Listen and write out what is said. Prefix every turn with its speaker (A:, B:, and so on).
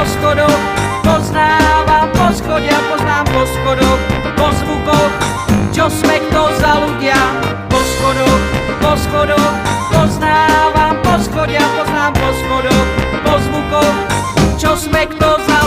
A: schodoch, poznávam po schode a poznám po schodoch, po zvukoch, čo sme kto za ľudia. Po schodoch, poznávam po schode a poznám po schodoch, po zvukoch, čo sme kto za